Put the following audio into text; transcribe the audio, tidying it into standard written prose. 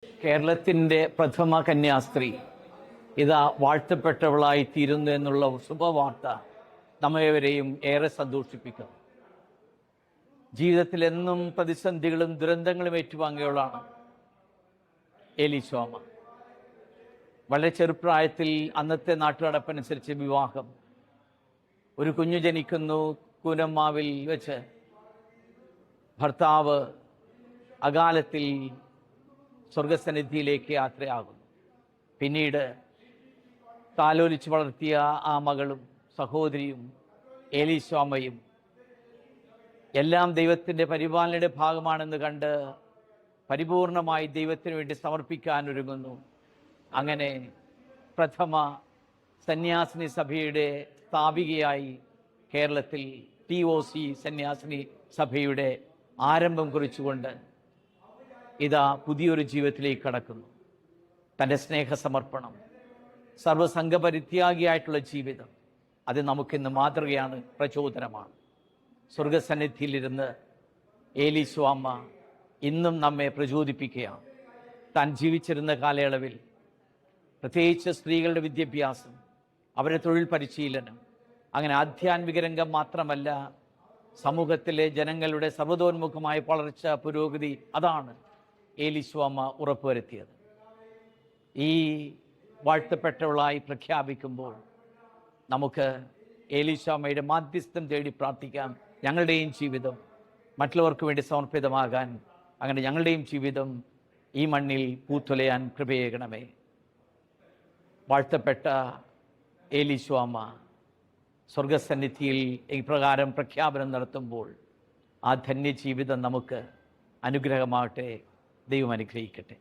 കേരളത്തിൻ്റെ പ്രഥമ കന്യാസ്ത്രീ ഇതാ വാഴ്ത്തപ്പെട്ടവളായി തീരുന്നു എന്നുള്ള ശുഭവാർത്ത നമ്മേവരെയും ഏറെ സന്തോഷിപ്പിക്കുന്നു. ജീവിതത്തിൽ എന്നും പ്രതിസന്ധികളും ദുരന്തങ്ങളും ഏറ്റുവാങ്ങിയവളാണ് ഏലീശോമ്മ. വളരെ ചെറുപ്രായത്തിൽ അന്നത്തെ നാട്ടുനടപ്പനുസരിച്ച് വിവാഹം. ഒരു കുഞ്ഞു ജനിക്കുന്നു. കൂനമ്മാവിൽ വെച്ച് ഭർത്താവ് അകാലത്തിൽ സ്വർഗസന്നിധിയിലേക്ക് യാത്രയാകുന്നു. പിന്നീട് താലോലിച്ച് വളർത്തിയ ആ മകളും സഹോദരിയും ഏലീശോമ്മയും എല്ലാം ദൈവത്തിൻ്റെ പരിപാലനയുടെ ഭാഗമാണെന്ന് കണ്ട് പരിപൂർണമായി ദൈവത്തിന് വേണ്ടി സമർപ്പിക്കാൻ ഒരുങ്ങുന്നു. അങ്ങനെ പ്രഥമ സന്യാസിനി സഭയുടെ സ്ഥാപികയായി കേരളത്തിൽ TOC സന്യാസിനി സഭയുടെ ആരംഭം കുറിച്ചുകൊണ്ട് ഇതാ പുതിയൊരു ജീവിതത്തിലേക്ക് കടക്കുന്നു. തൻ്റെ സ്നേഹസമർപ്പണം, സർവസംഘപരിത്യാഗിയായിട്ടുള്ള ജീവിതം, അത് നമുക്കിന്ന് മാതൃകയാണ്, പ്രചോദനമാണ്. സ്വർഗസന്നിധിയിലിരുന്ന് ഏലീശോമ്മ ഇന്നും നമ്മെ പ്രചോദിപ്പിക്കുകയാണ്. താൻ ജീവിച്ചിരുന്ന കാലയളവിൽ പ്രത്യേകിച്ച് സ്ത്രീകളുടെ വിദ്യാഭ്യാസം, അവരുടെ തൊഴിൽ പരിശീലനം, അങ്ങനെ ആധ്യാത്മിക രംഗം മാത്രമല്ല, സമൂഹത്തിലെ ജനങ്ങളുടെ സർവ്വതോന്മുഖമായ വളർച്ച, പുരോഗതി, അതാണ് ഏലീശോമ്മ ഉറപ്പുവരുത്തിയത്. ഈ വാഴ്ത്തപ്പെട്ടവളായി പ്രഖ്യാപിക്കുമ്പോൾ നമുക്ക് ഏലീശോമ്മയുടെ മാധ്യസ്ഥം തേടി പ്രാർത്ഥിക്കാം. ഞങ്ങളുടെയും ജീവിതം മറ്റുള്ളവർക്ക് വേണ്ടി സമർപ്പിതമാകാൻ, അങ്ങനെ ഞങ്ങളുടെയും ജീവിതം ഈ മണ്ണിൽ പൂത്തുലയാൻ കൃപയേകണമേ. വാഴ്ത്തപ്പെട്ട ഏലീശോമ്മ സ്വർഗസന്നിധിയിൽ ഇപ്രകാരം പ്രഖ്യാപനം നടത്തുമ്പോൾ ആ ധന്യജീവിതം നമുക്ക് അനുഗ്രഹമാകട്ടെ. ദൈവം അനുഗ്രഹിക്കട്ടെ.